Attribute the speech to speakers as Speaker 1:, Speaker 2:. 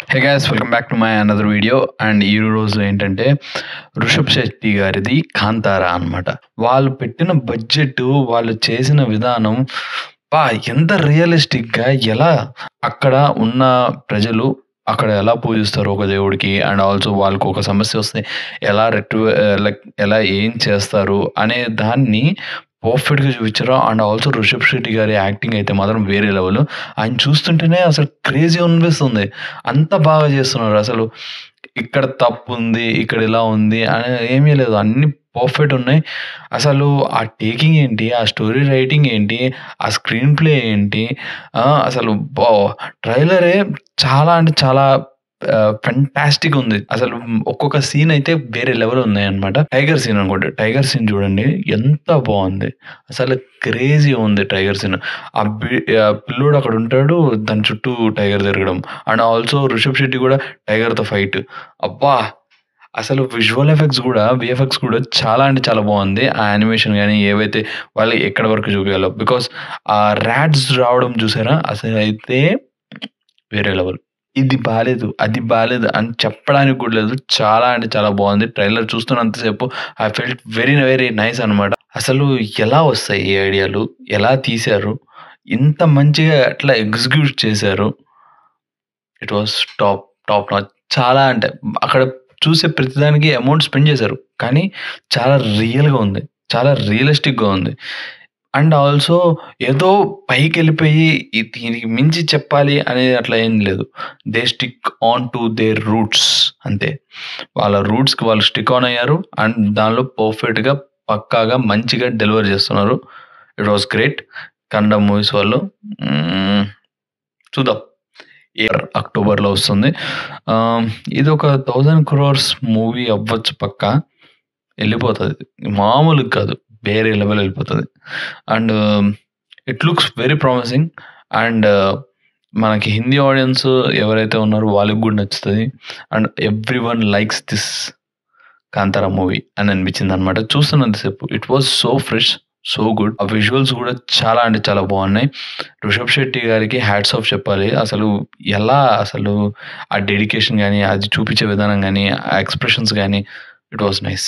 Speaker 1: Hey guys welcome back to my another video and ఈ రోజు ఏంటంటే రుషబ్ శెట్టి గారిది కాంతారా అన్నమాట. వాళ్ళు పెట్టిన బడ్జెట్, వాళ్ళు చేసిన విధానం బా ఎంత రియలిస్టిక్‌గా ఎలా అక్కడ ఉన్న ప్రజలు అక్కడ ఎలా పూజిస్తారో ఒక దేవుడికి అండ్ ఆల్సో వాళ్ళకి ఒక సమస్య వస్తే ఎలా లైక్ ఎలా ఏం చేస్తారు అనే దాన్ని పర్ఫెక్ట్‌గా చూపించారు. అండ్ ఆల్సో రిషబ్ శెట్టి గారి యాక్టింగ్ అయితే మాత్రం వేరే లెవెల్. ఆయన చూస్తుంటేనే అసలు క్రేజీ అనిపిస్తుంది. అంత బాగా చేస్తున్నారు అసలు. ఇక్కడ తప్పుంది, ఇక్కడ ఇలా ఉంది అని ఏమీ లేదు. అన్నీ పర్ఫెక్ట్ ఉన్నాయి. అసలు ఆ టేకింగ్ ఏంటి, ఆ స్టోరీ రైటింగ్ ఏంటి, ఆ స్క్రీన్ ప్లే ఏంటి, అసలు ట్రైలరే చాలా అంటే చాలా ఫెంటాస్టిక్ ఉంది. అసలు ఒక్కొక్క సీన్ అయితే వేరే లెవెల్ ఉన్నాయన్నమాట. టైగర్ సీన్ అనుకోండి. టైగర్ సీన్ చూడండి ఎంత బావుంది. అసలు క్రేజీ ఉంది టైగర్ సీన్. పిల్లోడు అక్కడ ఉంటాడు. దాని చుట్టూ టైగర్ తిరగడం. అండ్ ఆల్సో రిషబ్ శెట్టి కూడా టైగర్‌తో ఫైట్. అబ్బా! అసలు విజువల్ ఎఫెక్ట్స్ గూడా, వీఎఫ్ఎక్స్ కూడా చాలా అంటే చాలా బావుంది. ఆ యానిమేషన్ గాని, ఏవైతే వాళ్ళు ఎక్కడి వరకు చూపియాలో. బికాజ్ ఆ రాట్స్ రావడం చూసారా? అసలైతే వేరే లెవెల్. ఇది బాలేదు, అది బాలేదు అని చెప్పడానికి కూడా లేదు. చాలా అంటే చాలా బావుంది. ట్రైలర్ చూస్తున్నంత సేపు I felt very very nice అనమాట. అసలు ఎలా వస్తాయి ఈ ఐడియాలు? ఎలా తీశారు? ఇంత మంచిగా ఎట్లా ఎగ్జిక్యూట్ చేశారు? It was top notch. చాలా అంటే అక్కడ చూసే ప్రతిదానికి అమౌంట్ స్పెండ్ చేశారు. కానీ చాలా రియల్‌గా ఉంది. చాలా రియలిస్టిక్‌గా ఉంది. అండ్ ఆల్సో ఏదో పైకెళ్ళిపోయి దీనికి మించి చెప్పాలి అనేది అట్లా ఏం లేదు. They stick on to their roots అంతే. వాళ్ళ రూట్స్‌కి వాళ్ళు స్టిక్ ఆన్ అయ్యారు. అండ్ దానిలో పర్ఫెక్ట్‌గా పక్కాగా మంచిగా డెలివర్ చేస్తున్నారు. It was great. Kannada movies వాళ్ళు. చూద్దాం. అక్టోబర్‌లో వస్తుంది. ఇదొక 1000 క్రోర్స్ మూవీ అవ్వచ్చు పక్కా. ఎళ్ళిపోతది. మామూలుగా కాదు. వేరే లెవెల్ ఎళ్ళిపోతది. And it looks very promising. And మనకి హిందీ ఆడియన్స్ ఎవరైతే ఉన్నారో వాళ్ళకి గూడా నచ్చుతది. And everyone likes this Kantara movie అని అనిపించిందనమాట. చూస్తున్నంత సేపు it was so fresh, so good. ఆ విజువల్స్ గూడా చాలా అంటే చాలా బావున్నాయి. రిషబ్ శెట్టి గారికి హ్యాట్స్ ఆఫ్ చెప్పాలి. అసలు ఆ డెడికేషన్ గాని, అది చూపించే విధానం గాని, ఆ ఎక్స్‌ప్రెషన్స్ గాని ఇట్ వాస్ నైస్.